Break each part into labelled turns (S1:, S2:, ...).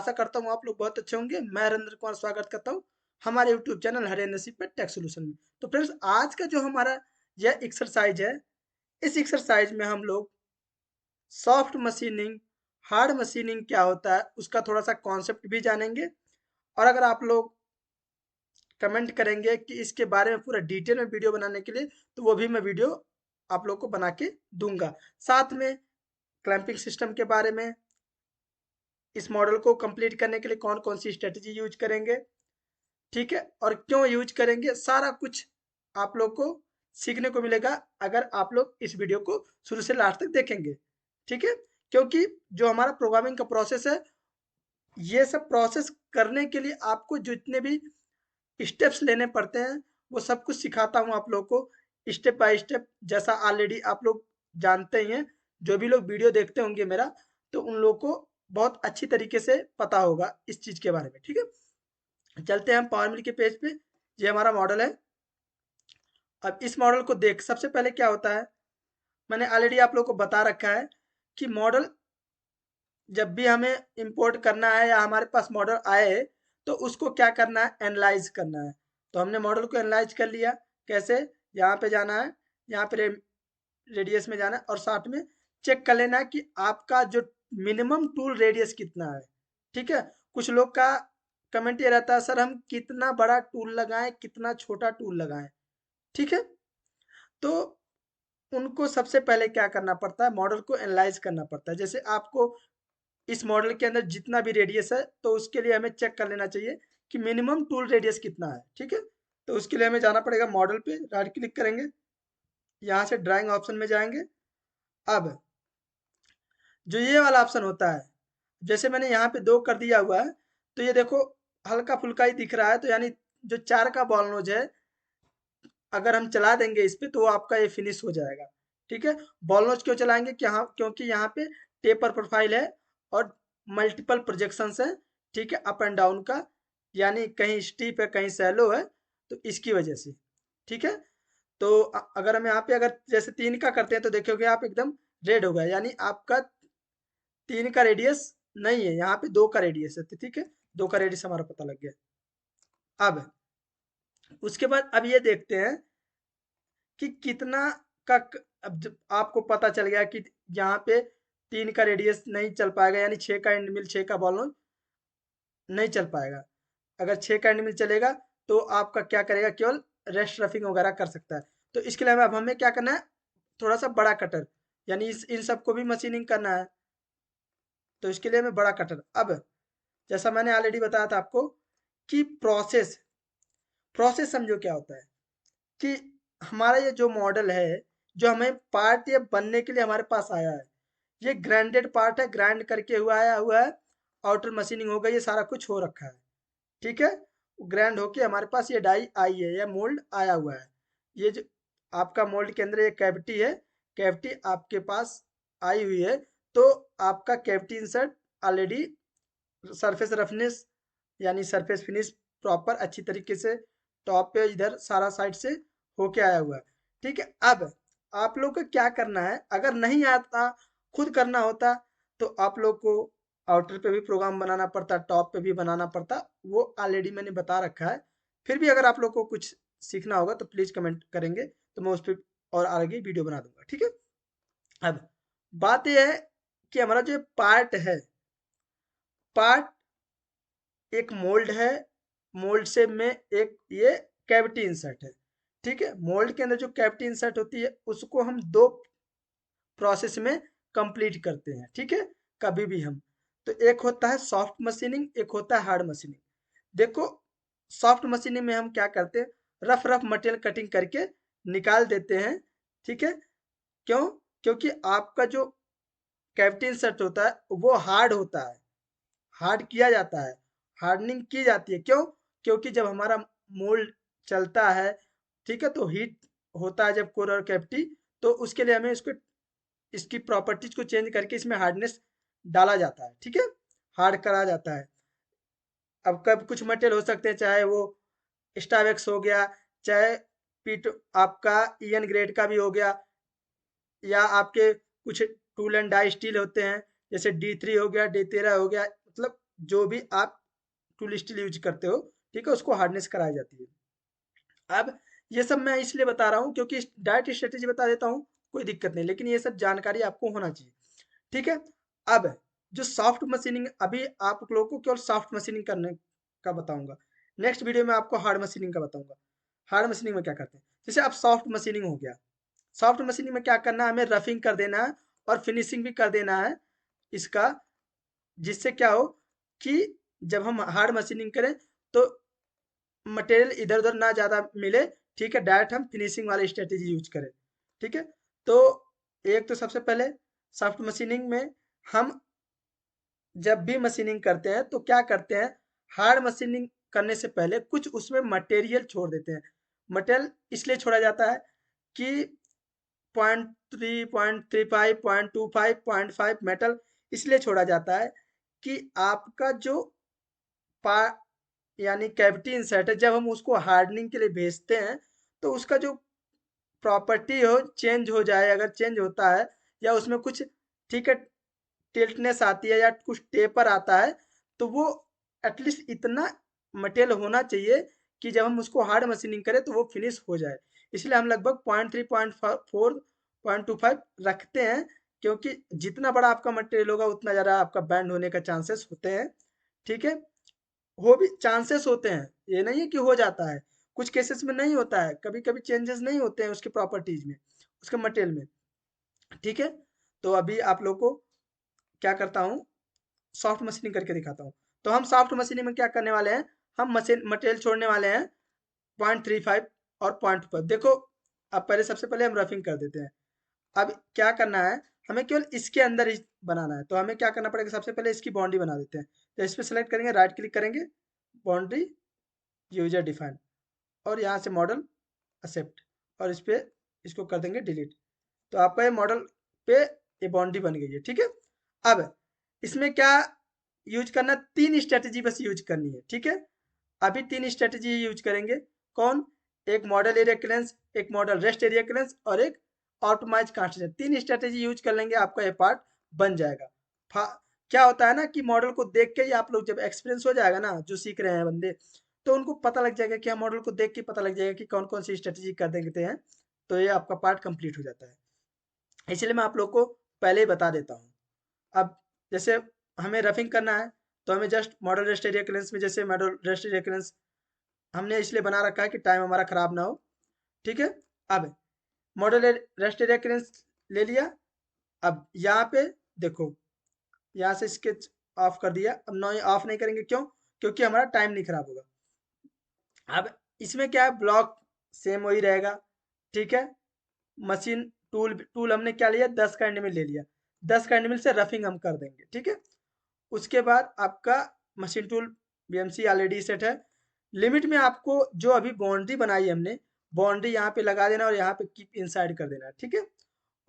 S1: आशा करता हूँ आप लोग बहुत अच्छे होंगे। मैं हरेंद्र कुमार स्वागत करता हूँ हमारे यूट्यूब चैनल हरे नसीब पे टेक सोल्यूशन में। तो फ्रेंड्स, आज का जो हमारा यह एक्सरसाइज है, इस एक्सरसाइज में हम लोग सॉफ्ट मशीनिंग, हार्ड मशीनिंग क्या होता है उसका थोड़ा सा कॉन्सेप्ट भी जानेंगे। और अगर आप लोग कमेंट करेंगे कि इसके बारे में पूरा डिटेल में वीडियो बनाने के लिए, तो वो भी मैं वीडियो आप लोग को बना के दूंगा। साथ में क्लैंपिंग सिस्टम के बारे में, इस मॉडल को कंप्लीट करने के लिए कौन कौन सी स्ट्रेटजी यूज करेंगे, ठीक है, और क्यों यूज करेंगे, सारा कुछ आप लोग को सीखने को मिलेगा अगर आप लोग इस वीडियो को शुरू से लास्ट तक देखेंगे। ठीक है, क्योंकि जो हमारा प्रोग्रामिंग का प्रोसेस है, ये सब प्रोसेस करने के लिए आपको जितने भी स्टेप्स लेने पड़ते हैं वो सब कुछ सिखाता हूँ आप लोग को स्टेप बाय स्टेप। जैसा ऑलरेडी आप लोग जानते ही हैं, जो भी लोग वीडियो देखते होंगे मेरा, तो उन लोग को बहुत अच्छी तरीके से पता होगा इस चीज के बारे में। ठीक है, चलते हैं हम पावर मिल के पेज पे। ये हमारा मॉडल है। अब इस मॉडल को देख, सबसे पहले क्या होता है, मैंने ऑलरेडी आप लोग को बता रखा है कि मॉडल जब भी हमें इंपोर्ट करना है या हमारे पास मॉडल आए, तो उसको क्या करना है, एनालाइज करना है। तो हमने मॉडल को एनालाइज कर लिया। कैसे, यहाँ पे जाना है, यहाँ पे रेडियस में जाना है और साथ में चेक कर लेना है कि आपका जो मिनिमम टूल रेडियस कितना है। ठीक है, कुछ लोग का कमेंट ये रहता है, सर हम कितना बड़ा टूल लगाएं, कितना छोटा टूल लगाएं। ठीक है, तो उनको सबसे पहले क्या करना पड़ता है, मॉडल को एनालाइज करना पड़ता है। जैसे आपको इस मॉडल के अंदर जितना भी रेडियस है, तो उसके लिए हमें चेक कर लेना चाहिए कि मिनिमम टूल रेडियस कितना है। ठीक है, तो उसके लिए हमें जाना पड़ेगा मॉडल पे, राइट क्लिक करेंगे, यहाँ से ड्राइंग ऑप्शन में जाएंगे। अब जो ये वाला ऑप्शन होता है, जैसे मैंने यहाँ पे 2 कर दिया हुआ है, तो ये देखो हल्का फुल्का ही दिख रहा है। तो यानी जो 4 का बॉल नोज है, अगर हम चला देंगे इस पे, तो आपका ये फिनिश हो जाएगा। ठीक है, बॉल नोच क्यों चलाएंगे, क्योंकि यहाँ पे टेपर प्रोफाइल है और मल्टीपल प्रोजेक्शंस है। ठीक है, अप एंड डाउन का, यानी कहीं स्टीप है कहीं सैलो है, तो इसकी वजह से। ठीक है, तो अगर हम यहाँ पे अगर जैसे 3 का करते हैं, तो देखोगे आप एकदम रेड हो गया, यानी आपका 3 का रेडियस नहीं है, यहाँ पे 2 का रेडियस है। तो ठीक है, 2 का रेडियस हमारा पता लग गया। अब उसके बाद अब ये देखते हैं कि कितना का अब जब आपको पता चल गया कि यहाँ पे 3 का रेडियस नहीं चल पाएगा, यानी 6 का एंड मिल, 6 का बॉल नोज नहीं चल पाएगा। अगर 6 का एंड मिल चलेगा, तो आपका क्या करेगा, केवल रेस्ट रफिंग वगैरह कर सकता है। तो इसके लिए अब हमें क्या करना है, थोड़ा सा बड़ा कटर, यानी इन सबको भी मशीनिंग करना है। तो इसके लिए हमें बड़ा कटर। अब जैसा मैंने ऑलरेडी बताया था आपको कि प्रोसेस समझो क्या होता है, कि हमारा ये जो मॉडल है, जो हमें पार्ट ये बनने के लिए हमारे पास आया है, ये ग्राइंडेड पार्ट है, ग्राइंड करके आया हुआ है, आउटर मशीनिंग हो गई, ये सारा कुछ हो रखा है। ठीक है, ग्राइंड होके हमारे पास ये डाई आई है, या मोल्ड आया हुआ है। ये जो आपका मोल्ड के अंदर ये कैविटी है, कैविटी आपके पास आई हुई है, तो आपका cavity insert already surface roughness, यानी सरफेस फिनिश प्रॉपर अच्छी तरीके से टॉप पे इधर सारा साइड से होके आया हुआ है। ठीक है, अब आप लोग को क्या करना है, अगर नहीं आता, खुद करना होता, तो आप लोग को आउटर पे भी प्रोग्राम बनाना पड़ता, टॉप पे भी बनाना पड़ता, वो ऑलरेडी मैंने बता रखा है। फिर भी अगर आप लोग को कुछ सीखना होगा, तो प्लीज कमेंट करेंगे, तो मैं उस पर और आगे वीडियो बना दूंगा। ठीक है, अब बात यह है कि हमारा जो पार्ट है, पार्ट एक मोल्ड है, मोल्ड से में एक ये कैविटी इंसर्ट है। ठीक है, मोल्ड के अंदर जो कैविटी इंसर्ट होती है, उसको हम 2 प्रोसेस में कंप्लीट करते हैं। ठीक है, कभी भी हम, तो एक होता है सॉफ्ट मशीनिंग, एक होता है हार्ड मशीनिंग। देखो, सॉफ्ट मशीनिंग में हम क्या करते हैं, रफ रफ मटेरियल कटिंग करके निकाल देते हैं। ठीक है, क्यों, क्योंकि आपका जो कैविटी इंसर्ट होता है वो हार्ड होता है, हार्ड किया जाता है, हार्डनिंग की जाती है। क्यों, क्योंकि जब हमारा मोल्ड चलता है, ठीक है, तो हीट होता है जब कोर और कैविटी, तो उसके लिए हमें इसको, इसकी प्रॉपर्टीज को चेंज करके इसमें हार्डनेस डाला जाता है। ठीक है, हार्ड करा जाता है। अब कब कुछ मटेरियल हो सकते हैं, चाहे वो स्टावेक्स हो गया, चाहे पीट आपका ईएन ग्रेड का भी हो गया, या आपके कुछ टूल एंड डाई स्टील होते हैं, जैसे D3 हो गया, D13 हो गया, मतलब जो भी आप टूल स्टील यूज करते हो, ठीक है, उसको हार्डनेस कराई जाती है। अब ये सब मैं इसलिए बता रहा हूँ क्योंकि डायरेक्ट स्ट्रेटेजी बता देता हूँ, कोई दिक्कत नहीं, लेकिन ये सब जानकारी आपको होना चाहिए, ठीक है। अब जो सॉफ्ट मशीनिंग, अभी आप लोगों को केवल सॉफ्ट मशीनिंग करने का बताऊंगा, नेक्स्ट वीडियो में आपको हार्ड मशीनिंग का बताऊंगा। हार्ड मशीनिंग में क्या करते हैं, जैसे अब सॉफ्ट मशीनिंग हो गया। सॉफ्ट मशीनिंग में क्या करना है, हमें रफिंग कर देना है और फिनिशिंग भी कर देना है इसका, जिससे क्या हो कि जब हम हार्ड मशीनिंग करें तो मटेरियल इधर उधर ना ज़्यादा मिले, ठीक है, डायरेक्ट हम फिनिशिंग वाली स्ट्रेटेजी यूज करें, ठीक है। तो एक तो सबसे पहले सॉफ्ट मशीनिंग में हम जब भी मशीनिंग करते हैं तो क्या करते हैं, हार्ड मशीनिंग करने से पहले कुछ उसमें मटेरियल छोड़ देते हैं। मटेरियल इसलिए छोड़ा जाता है कि 0.3, 0.35, 0.25, 0.5 मेटल इसलिए छोड़ा जाता है कि आपका जो पा यानी कैविटी इंसर्ट है, जब हम उसको हार्डनिंग के लिए भेजते हैं तो उसका जो प्रॉपर्टी हो चेंज हो जाए, अगर चेंज होता है या उसमें कुछ, ठीक है, टिल्टनेस आती है या कुछ टेपर आता है, तो वो एटलीस्ट इतना मटेरियल होना चाहिए कि जब हम उसको हार्ड मशीनिंग करें तो वो फिनिश हो जाए। इसलिए हम लगभग 0.3, 0.4, 0.25 रखते हैं, क्योंकि जितना बड़ा आपका मटेरियल होगा उतना ज़्यादा आपका बैंड होने का चांसेस होते हैं, ठीक है। हो भी चांसेस होते हैं, ये नहीं है कि हो जाता है, कुछ केसेस में नहीं होता है, कभी कभी चेंजेस नहीं होते हैं उसके प्रॉपर्टीज में, उसके मटेरियल में, ठीक है। तो अभी आप लोग को क्या करता हूँ, सॉफ्ट मशीनिंग करके दिखाता हूँ। तो हम सॉफ्ट मशीनिंग में क्या करने वाले हैं, हम मशीन मटेरियल छोड़ने वाले हैं 0.35 और 0.5। देखो, अब पहले सबसे पहले हम रफिंग कर देते हैं। अब क्या करना है, हमें केवल इसके अंदर ही बनाना है, तो हमें क्या करना पड़ेगा, सबसे पहले इसकी बाउंड्री बना देते हैं। तो इस पर सेलेक्ट करेंगे, राइट क्लिक करेंगे, बाउंड्री, यूजर डिफाइन, और यहाँ से मॉडल एक्सेप्ट, और इस पे इसको कर देंगे डिलीट। तो आपका ये मॉडल पे ये बाउंड्री बन गई है, ठीक है। अब इसमें क्या यूज करना, तीन स्ट्रेटेजी बस यूज करनी है, ठीक है। अभी तीन स्ट्रेटेजी यूज करेंगे, कौन, एक मॉडल एरिया क्लियरेंस, एक मॉडल रेस्ट एरिया क्लियरेंस, और एक ऑप्टिमाइज कांस्टेंट। तीन स्ट्रेटेजी यूज कर लेंगे, आपका ये पार्ट बन जाएगा। क्या होता है ना कि मॉडल को देख के ही आप लोग, जब एक्सपीरियंस हो जाएगा ना, जो सीख रहे हैं बंदे, तो उनको पता लग जाएगा कि हम मॉडल को देख के पता लग जाएगा कि कौन कौन सी स्ट्रेटेजी कर देते हैं, तो ये आपका पार्ट कंप्लीट हो जाता है। इसलिए मैं आप लोग को पहले ही बता देता हूँ। अब जैसे हमें रफिंग करना है, तो हमें just model rest area clearance में, जैसे मॉडल रेस्ट एरिया क्लियरेंस हमने इसलिए बना रखा है कि टाइम हमारा खराब ना हो, ठीक है। अब मॉडल रेस्ट एरिया क्लियरेंस ले लिया। अब यहाँ पे देखो, यहाँ से स्केच ऑफ कर दिया। अब नो ऑफ नहीं करेंगे, क्यों, क्योंकि हमारा टाइम नहीं खराब होगा। अब इसमें क्या है, ब्लॉक सेम वही रहेगा, ठीक है। मशीन टूल टूल हमने क्या लिया, 10 का एंड मिल ले लिया, 10 का एंड मिल से रफिंग हम कर देंगे, ठीक है। उसके बाद आपका machine tool BMC already set है। लिमिट में आपको जो अभी बाउंड्री बनाई है हमने, बाउंड्री यहाँ पे लगा देना और यहाँ पे कीप इनसाइड कर देना है, ठीक है।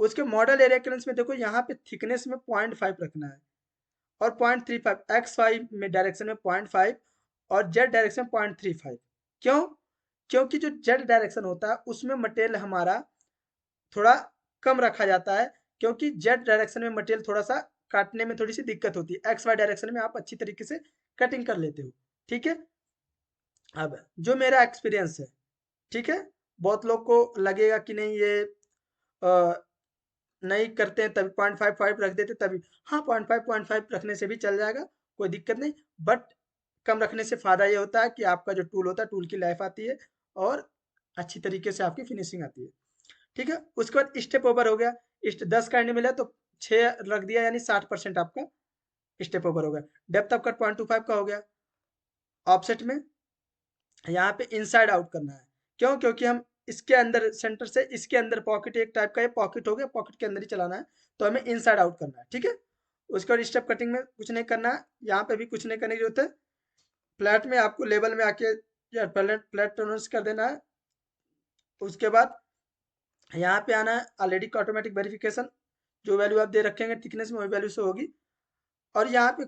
S1: उसके मॉडल एरिया क्लियरेंस में देखो, यहाँ पे थिकनेस में 0.5 रखना है, और 0.35 एक्स वाई में डायरेक्शन में 0.5, और जेड डायरेक्शन में 0.35। क्यों, क्योंकि जो जेड डायरेक्शन होता है उसमें मटेरियल हमारा थोड़ा कम रखा जाता है, क्योंकि जेड डायरेक्शन में मटेरियल थोड़ा सा काटने में थोड़ी सी दिक्कत होती है, एक्स वाई डायरेक्शन में आप अच्छी तरीके से कटिंग कर लेते हो, ठीक है। अब जो मेरा एक्सपीरियंस है, ठीक है, बहुत लोग को लगेगा कि नहीं ये नहीं करते हैं तभी 0.55 रख देते तभी, हाँ 0.5 रखने से भी चल जाएगा, कोई दिक्कत नहीं। बट कम रखने से फ़ायदा ये होता है कि आपका जो टूल होता है, टूल की लाइफ आती है और अच्छी तरीके से आपकी फिनिशिंग आती है, ठीक है। उसके बाद स्टेप ओवर हो गया, इस्ट 10 का एंड मिला तो 6 रख दिया, यानी 60% आपका स्टेप ओवर हो गया। डेप्थ आपका 0.25 का हो गया। ऑफसेट में यहाँ पे इनसाइड आउट करना है, क्यों, क्योंकि हम इसके अंदर सेंटर से इसके अंदर पॉकेट, एक टाइप का ये पॉकेट हो गया, पॉकेट के अंदर ही चलाना है, तो हमें इनसाइड आउट करना है, ठीक है। उसके बाद स्टेप कटिंग में कुछ नहीं करना है, यहाँ पे भी कुछ नहीं करने की जरूरत है। फ्लैट में आपको लेवल में आके या फ्लैट फ्लैट टॉलरेंस कर देना है। उसके बाद यहाँ पे आना है, ऑलरेडी का ऑटोमेटिक वेरिफिकेशन, जो वैल्यू आप दे रखेंगे थिकनेस में वही वैल्यू से होगी, और यहाँ पे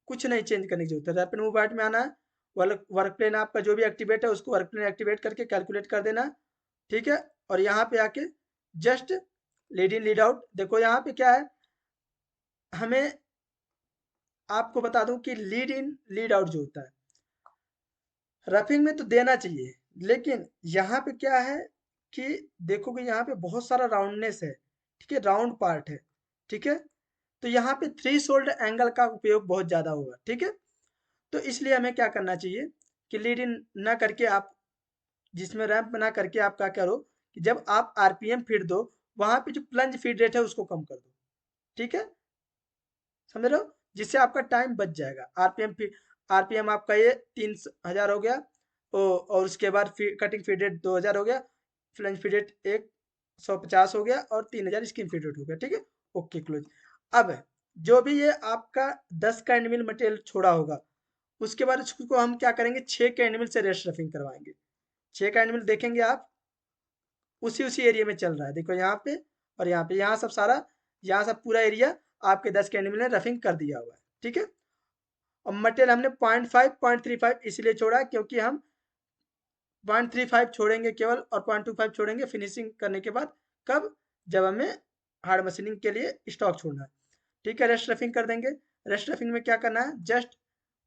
S1: कुछ नहीं चेंज करने की जरूरत है। रैपिड मूव पार्ट में आना है, वर्क प्लेन आपका जो भी एक्टिवेट है उसको वर्क प्लेन एक्टिवेट करके कैलकुलेट कर देना है, ठीक है। और यहाँ पे आके just lead in lead out, देखो यहाँ पे क्या है, हमें आपको बता दूं कि लीड इन लीड आउट जो होता है रफिंग में तो देना चाहिए, लेकिन यहाँ पे क्या है कि देखोगे यहाँ पे बहुत सारा राउंडनेस है, ठीक है, राउंड पार्ट है, ठीक है। तो यहाँ पे थ्री शोल्ड एंगल का उपयोग बहुत ज्यादा होगा, ठीक है। तो इसलिए हमें क्या करना चाहिए कि लीड इन ना करके आप जिसमें रैंप ना करके आप क्या करो कि जब आप आरपीएम फीड दो वहां पे जो प्लंज फीड रेट है उसको कम कर दो, ठीक है, समझ रहे हो, जिससे आपका टाइम बच जाएगा। आरपीएम आपका ये 3000 हो गया, और उसके बाद कटिंग फीड रेट 2000 हो गया, फ्लंज फीड रेट 150 हो गया, और 3000 स्किन फीड रेट हो गया, ठीक है। Okay close. अब जो भी ये आपका 10 का एंड मिल मटेरियल छोड़ा होगा उसके बाद उसको हम क्या करेंगे, 6 के एंड मिल से रेस्ट रफिंग करवाएंगे। 6 का एंड मिल देखेंगे आप उसी उसी एरिया में चल रहा है, देखो यहाँ पे और यहाँ पे, यहाँ सब सारा, यहाँ सब पूरा एरिया आपके 10 के एनिमल ने रफिंग कर दिया हुआ है, ठीक है। और मटेरियल हमने 0.5 0.35 इसलिए छोड़ा क्योंकि हम 0.35 छोड़ेंगे केवल और 0.25 छोड़ेंगे फिनिशिंग करने के बाद, कब, जब हमें हार्ड मशीनिंग के लिए स्टॉक छोड़ना है, ठीक है। रेस्ट रफिंग कर देंगे। रेस्ट रफिंग में क्या करना है, जस्ट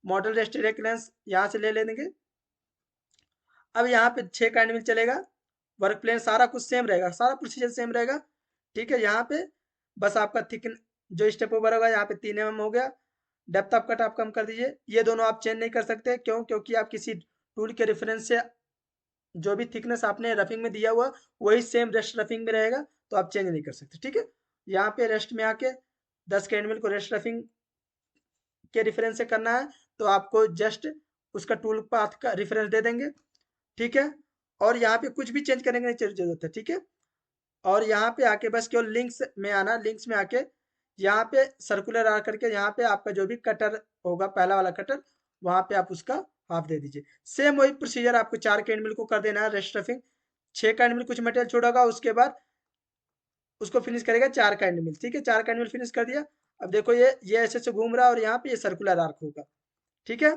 S1: मॉडल रेस्ट रेक्लेंस यहाँ से ले लेंगे। अब यहाँ पे 6 का एनिमल चलेगा, वर्क प्लेन सारा कुछ सेम रहेगा, सारा प्रोसीजर सेम रहेगा, ठीक है। यहाँ पे बस आपका थिक जो स्टेप ओवर होगा यहाँ पे 3 mm हो गया। डेप्थ ऑफ कट आप कम कर दीजिए, ये दोनों आप चेंज नहीं कर सकते, क्यों, क्योंकि आप किसी टूल के रेफरेंस से जो भी थिकनेस आपने रफिंग में दिया हुआ वही सेम रेस्ट रफिंग में रहेगा, तो आप चेंज नहीं कर सकते, ठीक है। यहाँ पे रेस्ट में आके 10 के एनिमल को रेस्ट रफिंग के रेफरेंस से करना है, तो आपको जस्ट उसका टूल पाथ का रेफरेंस दे देंगे, ठीक है। और यहाँ पे कुछ भी चेंज करने की नहीं जरूरत है, ठीक है। और यहाँ पे आके बस केवल लिंक्स में आना, लिंक्स में आके यहाँ पे सर्कुलर आ करके यहाँ पे आपका जो भी कटर होगा पहला वाला कटर वहां पे आप उसका हाफ दे दीजिए। सेम वही प्रोसीजर आपको 4 के एंड को कर देना है रेस्ट रफिंग। 6 का एंड कुछ मटेरियल छोड़ेगा उसके बाद उसको फिनिश करेगा 4 का एंड, ठीक है। 4 का एंड फिनिश कर दिया। अब देखो ये ऐसे से घूम रहा है और यहाँ पे ये सर्कुलर आर्क होगा, ठीक है।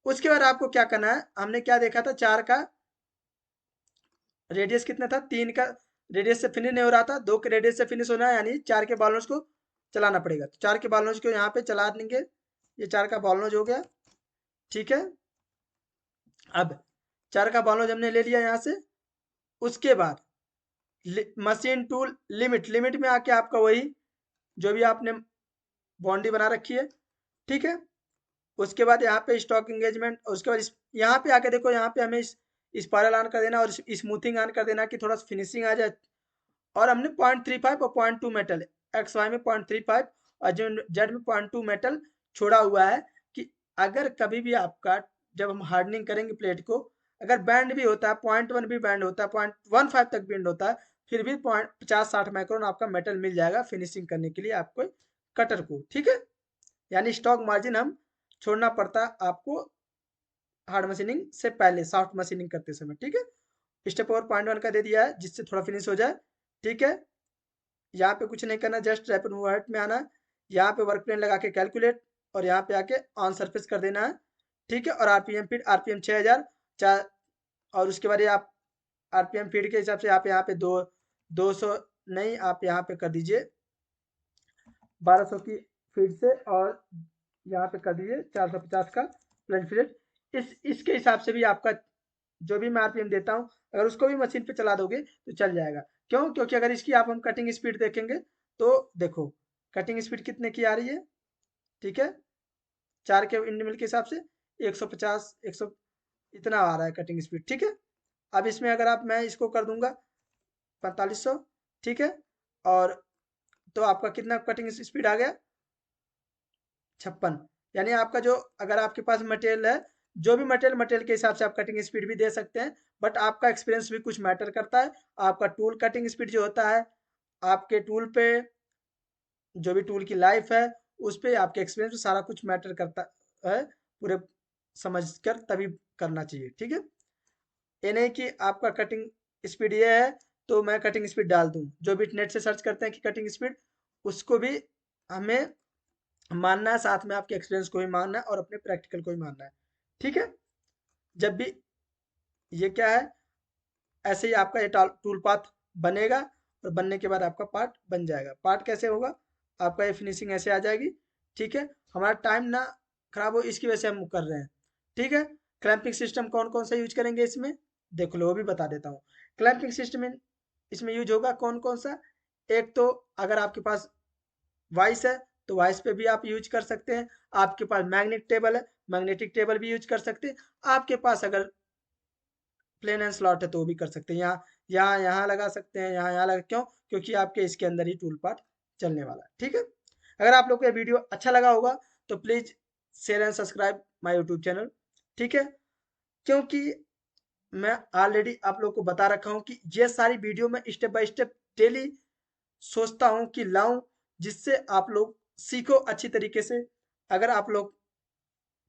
S1: उसके बाद आपको क्या करना है, हमने क्या देखा था, 4 का रेडियस कितना था, 3 का रेडियस से फिनिश नहीं हो रहा था, 2 के रेडियस से फिनिश होना है, यानी 4 के बॉल नोज को चलाना पड़ेगा। तो 4 के बॉल नोज को यहाँ पे चला देंगे, ये 4 का बॉल नोज हो गया, ठीक है। अब 4 का बॉल नोज हमने ले लिया यहाँ से। उसके बाद मशीन टूल लिमिट, लिमिट में आके आपका वही जो भी आपने बाउंड्री बना रखी है, ठीक है। उसके बाद यहाँ पे स्टॉक एंगेजमेंट, उसके बाद यहाँ पे आके देखो, यहाँ पे हमें स्पायरल ऑन कर देना और स्मूथिंग ऑन कर देना कि थोड़ा सा फिनिशिंग आ जाए। और हमने 0.35 और 0.2 मेटल, एक्स वाई में 0.35 और जेड में 0.2 मेटल छोड़ा हुआ है कि अगर कभी भी आपका जब हम हार्डनिंग करेंगे प्लेट को, अगर बैंड भी होता है 0.1 भी बैंड होता है, 0.15 तक बैंड होता है, फिर भी 50-60 माइक्रोन आपका मेटल मिल जाएगा फिनिशिंग करने के लिए आपको कटर को, ठीक है। यानी स्टॉक मार्जिन हम छोड़ना पड़ता है आपको हार्ड मशीनिंग से पहले, सॉफ्ट मशीनिंग करते समय, ठीक है। स्टेप ओवर 0.1 का दे दिया है जिससे थोड़ा फिनिश हो जाए, ठीक है। यहाँ पे कुछ नहीं करना, जस्ट रैपिड मूवमेंट में आना है, यहाँ पे वर्क प्लेन लगा के कैलकुलेट और यहाँ पे आके ऑन सरफेस कर देना है, ठीक है। और आरपीएम फीड, आरपीएम 6000 चार, और उसके बाद ये आप आरपीएम फीड के हिसाब से यहाँ पे 200 नहीं, आप यहाँ पे कर दीजिए 1200 की फीड से, और यहाँ पे कर दीजिए 450 का प्लंज फीड। इसके हिसाब से भी आपका जो भी मैं आरपीएम देता हूँ अगर उसको भी मशीन पे चला दोगे तो चल जाएगा। क्यों, क्योंकि अगर इसकी आप हम कटिंग स्पीड देखेंगे तो देखो कटिंग स्पीड कितने की आ रही है, ठीक है। 4 के इंडमिल के हिसाब से 150 100 इतना आ रहा है कटिंग स्पीड, ठीक है। अब इसमें अगर आप मैं इसको कर दूंगा 4500, ठीक है। और तो आपका कितना कटिंग स्पीड आ गया 56। यानी आपका जो अगर आपके पास मटेरियल है, जो भी मटेरियल के हिसाब से आप कटिंग स्पीड भी दे सकते हैं, बट आपका एक्सपीरियंस भी कुछ मैटर करता है। आपका टूल कटिंग स्पीड जो होता है, आपके टूल पे जो भी टूल की लाइफ है उस पे आपके एक्सपीरियंस पे सारा कुछ मैटर करता है, पूरे समझ कर तभी करना चाहिए, ठीक है। ये नहीं कि आपका कटिंग स्पीड ये है तो मैं कटिंग स्पीड डाल दूं, जो भी नेट से सर्च करते हैं कि कटिंग स्पीड, उसको भी हमें मानना है, साथ में आपके एक्सपीरियंस को भी मानना है और अपने प्रैक्टिकल को भी मानना है, ठीक है। जब भी ये क्या है, ऐसे ही आपका ये टूल पाथ बनेगा और बनने के बाद आपका पार्ट बन जाएगा। पार्ट कैसे होगा, आपका ये फिनिशिंग ऐसे आ जाएगी, ठीक है। हमारा टाइम ना खराब हो, इसकी वजह से हम कर रहे हैं। ठीक है, क्लैंपिंग सिस्टम कौन कौन सा यूज करेंगे इसमें, देख लो वो भी बता देता हूँ। क्लैंपिंग सिस्टम इसमें यूज होगा कौन कौन सा। एक तो अगर आपके पास वाइस है तो वाइस पे भी आप यूज कर सकते हैं। आपके पास मैग्नेटिक टेबल है, मैग्नेटिक टेबल भी यूज कर सकते हैं। आपके पास अगर प्लेन एंड स्लॉट है तो वो भी कर सकते हैं। यहाँ लगा सकते हैं, यहाँ लगा, क्यों, क्योंकि आपके इसके अंदर ही टूल पार्ट चलने वाला है। ठीक है, अगर आप लोग को ये वीडियो अच्छा लगा होगा तो please share and subscribe my YouTube channel. ठीक है, क्योंकि मैं ऑलरेडी आप लोग को बता रखा हूँ कि ये सारी वीडियो मैं स्टेप बाय स्टेप डेली सोचता हूँ कि लाऊं, जिससे आप लोग सीखो अच्छी तरीके से। अगर आप लोग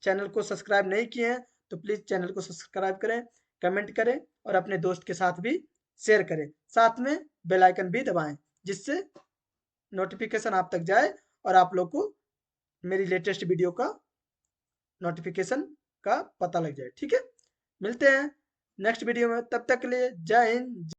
S1: चैनल को सब्सक्राइब नहीं किए हैं तो प्लीज़ चैनल को सब्सक्राइब करें, कमेंट करें और अपने दोस्त के साथ भी शेयर करें। साथ में बेल आइकन भी दबाएं, जिससे नोटिफिकेशन आप तक जाए और आप लोग को मेरी लेटेस्ट वीडियो का नोटिफिकेशन का पता लग जाए। ठीक है, मिलते हैं नेक्स्ट वीडियो में, तब तक के लिए जय हिंद।